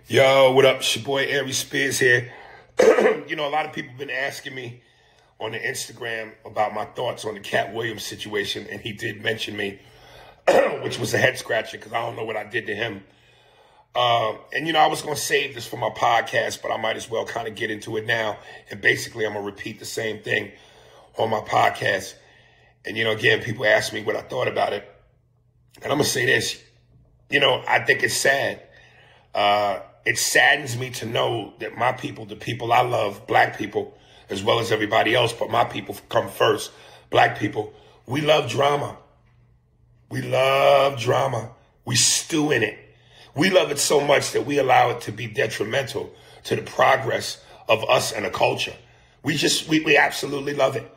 Yo, what up? It's your boy Aries Spears here. A lot of people have been asking me on the Instagram about my thoughts on the Katt Williams situation, and he did mention me, which was a head scratcher because I don't know what I did to him. I was going to save this for my podcast, but I might as well kind of get into it now. And basically, I'm going to repeat the same thing on my podcast. And, again, people ask me what I thought about it. And I'm going to say this. I think it's sad. It saddens me to know that my people, the people I love, black people, as well as everybody else, but my people come first, black people, we love drama. We love drama. We stew in it. We love it so much that we allow it to be detrimental to the progress of us and a culture. We absolutely love it.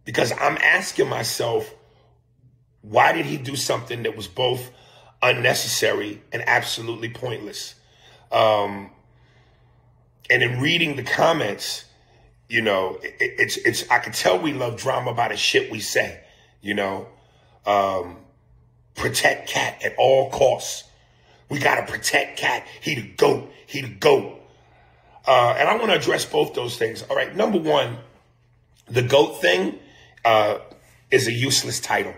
Because I'm asking myself, why did he do something that was both unnecessary and absolutely pointless? And in reading the comments, I can tell we love drama by the shit we say, protect Katt at all costs. We got to protect Katt. He the GOAT. He the GOAT. And I want to address both those things. All right. Number one, the GOAT thing is a useless title.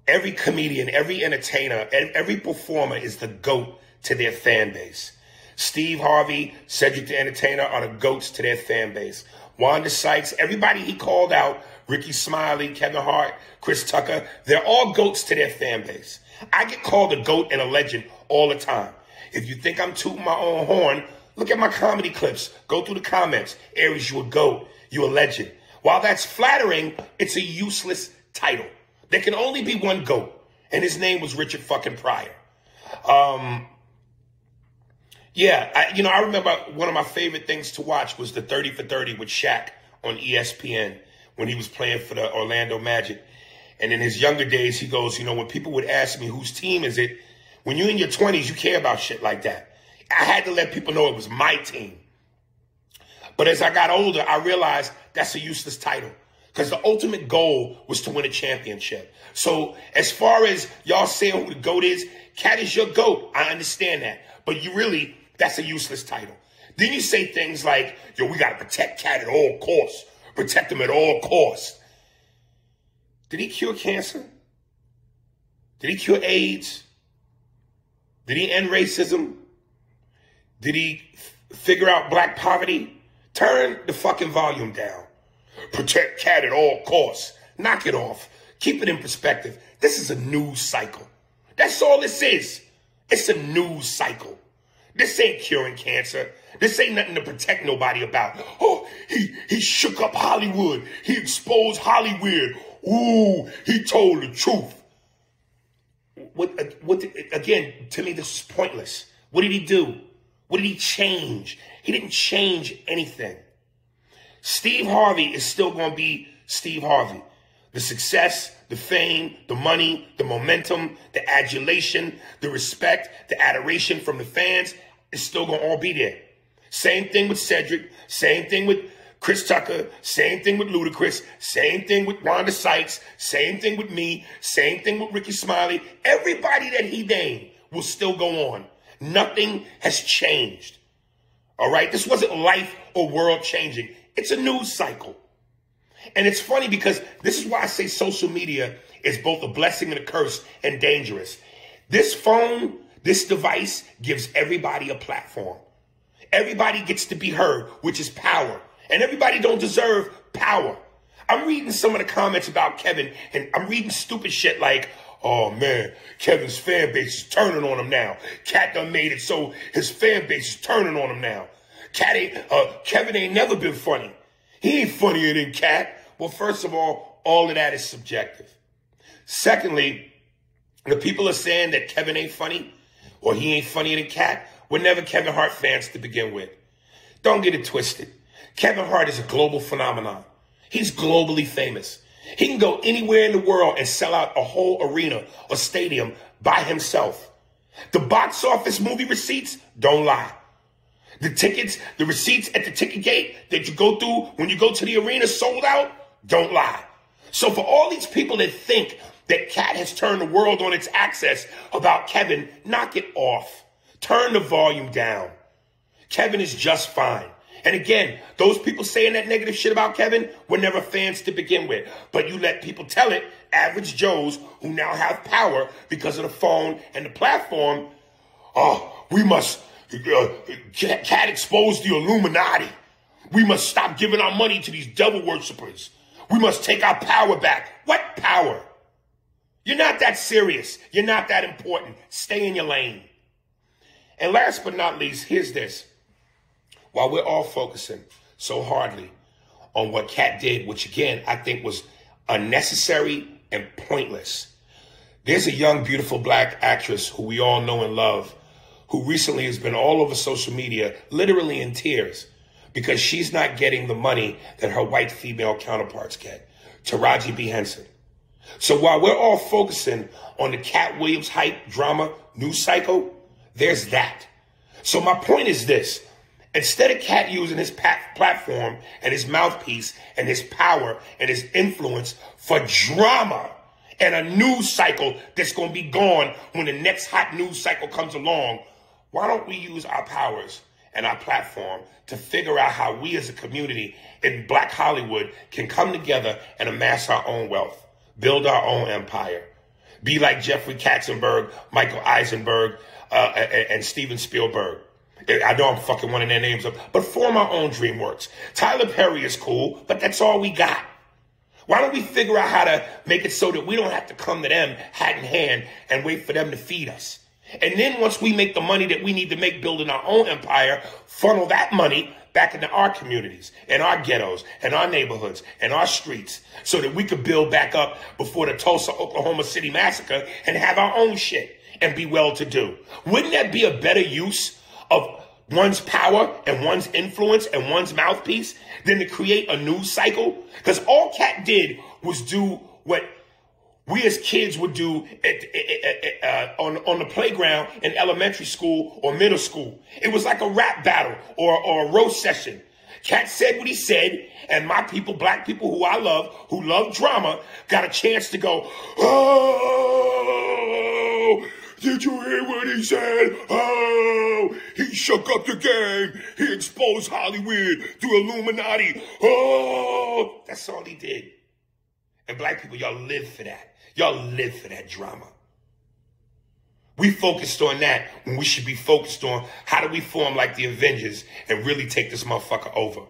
Every comedian, every entertainer, every performer is the GOAT to their fan base. Steve Harvey, Cedric the Entertainer are the GOATs to their fan base. Wanda Sykes, everybody he called out, Ricky Smiley, Kevin Hart, Chris Tucker, they're all GOATs to their fan base. I get called a GOAT and a legend all the time. If you think I'm tooting my own horn, look at my comedy clips. Go through the comments. Aries, you a GOAT. You a legend. While that's flattering, it's a useless title. There can only be one GOAT, and his name was Richard fucking Pryor. I remember one of my favorite things to watch was the 30 for 30 with Shaq on ESPN when he was playing for the Orlando Magic. And in his younger days, he goes, when people would ask me, whose team is it? When you're in your 20s, you care about shit like that. I had to let people know it was my team. But as I got older, I realized that's a useless title. Because the ultimate goal was to win a championship. So as far as y'all saying who the GOAT is, Katt is your GOAT. I understand that. But that's a useless title. Then you say things like, we got to protect Katt at all costs. Protect him at all costs. Did he cure cancer? Did he cure AIDS? Did he end racism? Did he figure out black poverty? Turn the fucking volume down. Protect Katt at all costs. Knock it off. Keep it in perspective. This is a news cycle. That's all this is. It's a news cycle. This ain't curing cancer. This ain't nothing to protect nobody about. Oh, he shook up Hollywood. He exposed Hollywood. Ooh, he told the truth. Again, to me, this is pointless. What did he do? What did he change? He didn't change anything. Steve Harvey is still going to be Steve Harvey. The success, the fame, the money, the momentum, the adulation, the respect, the adoration from the fans is still going to all be there. Same thing with Cedric. Same thing with Chris Tucker. Same thing with Ludacris. Same thing with Wanda Sykes. Same thing with me. Same thing with Ricky Smiley. Everybody that he named will still go on. Nothing has changed. All right? This wasn't life or world changing. It's a news cycle. And it's funny because this is why I say social media is both a blessing and a curse and dangerous. This phone, this device gives everybody a platform. Everybody gets to be heard, which is power. And everybody don't deserve power. I'm reading some of the comments about Kevin, and I'm reading stupid shit like, oh man, Kevin's fan base is turning on him now. Katt done made it so his fan base is turning on him now. Kevin ain't never been funny. He ain't funnier than Katt. Well, first of all of that is subjective. Secondly, the people are saying that Kevin ain't funny or he ain't funnier than Katt were never Kevin Hart fans to begin with. Don't get it twisted. Kevin Hart is a global phenomenon. He's globally famous. He can go anywhere in the world and sell out a whole arena or stadium by himself. The box office movie receipts don't lie. The tickets, the receipts at the ticket gate that you go through when you go to the arena sold out, don't lie. So for all these people that think that Katt has turned the world on its axis about Kevin, knock it off. Turn the volume down. Kevin is just fine. And again, those people saying that negative shit about Kevin were never fans to begin with. But you let people tell it, average Joes who now have power because of the phone and the platform. Oh, we must, Katt exposed the Illuminati. We must stop giving our money to these devil worshippers. We must take our power back. What power? You're not that serious. You're not that important. Stay in your lane. And last but not least, here's this. While we're all focusing so hardly on what Katt did, which again, I think was unnecessary and pointless, there's a young, beautiful black actress who we all know and love, who recently has been all over social media, literally in tears, because she's not getting the money that her white female counterparts get. Taraji B. Henson. So while we're all focusing on the Katt Williams hype drama news cycle, there's that. So my point is this. Instead of Katt using his platform and his mouthpiece and his power and his influence for drama and a news cycle that's going to be gone when the next hot news cycle comes along, why don't we use our powers and our platform to figure out how we as a community in Black Hollywood can come together and amass our own wealth, build our own empire, be like Jeffrey Katzenberg, Michael Eisenberg, and Steven Spielberg. I know I'm fucking one of their names up, but form our own DreamWorks. Tyler Perry is cool, but that's all we got. Why don't we figure out how to make it so that we don't have to come to them hat in hand and wait for them to feed us? And then once we make the money that we need to make building our own empire, funnel that money back into our communities and our ghettos and our neighborhoods and our streets so that we could build back up before the Tulsa, Oklahoma City massacre and have our own shit and be well-to-do. Wouldn't that be a better use of one's power and one's influence and one's mouthpiece than to create a news cycle? Because all Katt did was do what we as kids would do on the playground in elementary school or middle school. It was like a rap battle or a roast session. Katt said what he said, and my people, black people who I love, who love drama, got a chance to go, oh, did you hear what he said? Oh, he shook up the game. He exposed Hollywood to Illuminati. Oh, that's all he did. And black people, y'all live for that. Y'all live for that drama. We focused on that when we should be focused on how do we form like the Avengers and really take this motherfucker over.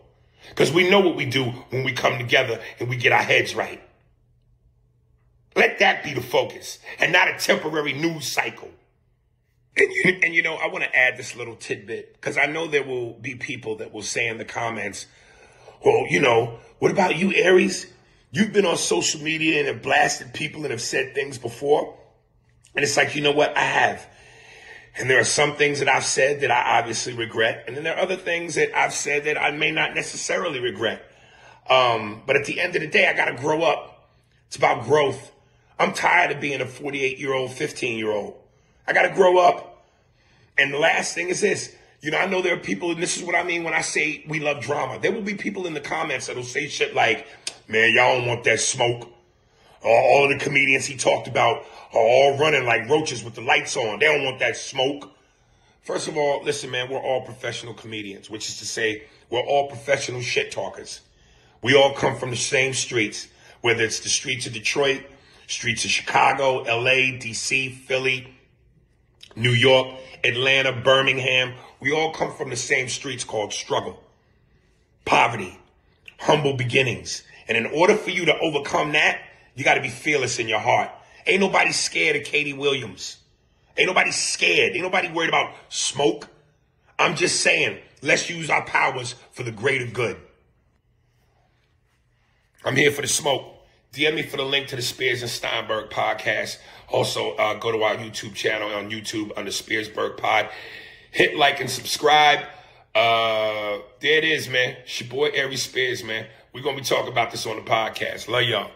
Because we know what we do when we come together and we get our heads right. Let that be the focus and not a temporary news cycle. And you know, I want to add this little tidbit because I know there will be people that will say in the comments, well, you know, what about you, Aries? You've been on social media and have blasted people and have said things before. And it's like, you know what? I have. And there are some things that I've said that I obviously regret. And then there are other things that I've said that I may not necessarily regret. But at the end of the day, I got to grow up. It's about growth. I'm tired of being a 48-year-old, 15-year-old. I got to grow up. And the last thing is this. You know, I know there are people, and this is what I mean when I say we love drama. There will be people in the comments that will say shit like, man, y'all don't want that smoke. All of the comedians he talked about are all running like roaches with the lights on. They don't want that smoke. First of all, listen, man, we're all professional comedians, which is to say we're all professional shit talkers. We all come from the same streets, whether it's the streets of Detroit, streets of Chicago, LA, DC, Philly, New York, Atlanta, Birmingham. We all come from the same streets called struggle, poverty, humble beginnings. And in order for you to overcome that, you got to be fearless in your heart. Ain't nobody scared of Katie Williams. Ain't nobody scared. Ain't nobody worried about smoke. I'm just saying, let's use our powers for the greater good. I'm here for the smoke. DM me for the link to the Spears and Steinberg podcast. Also, go to our YouTube channel on YouTube under Spearsberg Pod. Hit like and subscribe. There it is, man. It's your boy Aries Spears, man. We're going to be talking about this on the podcast. Love y'all.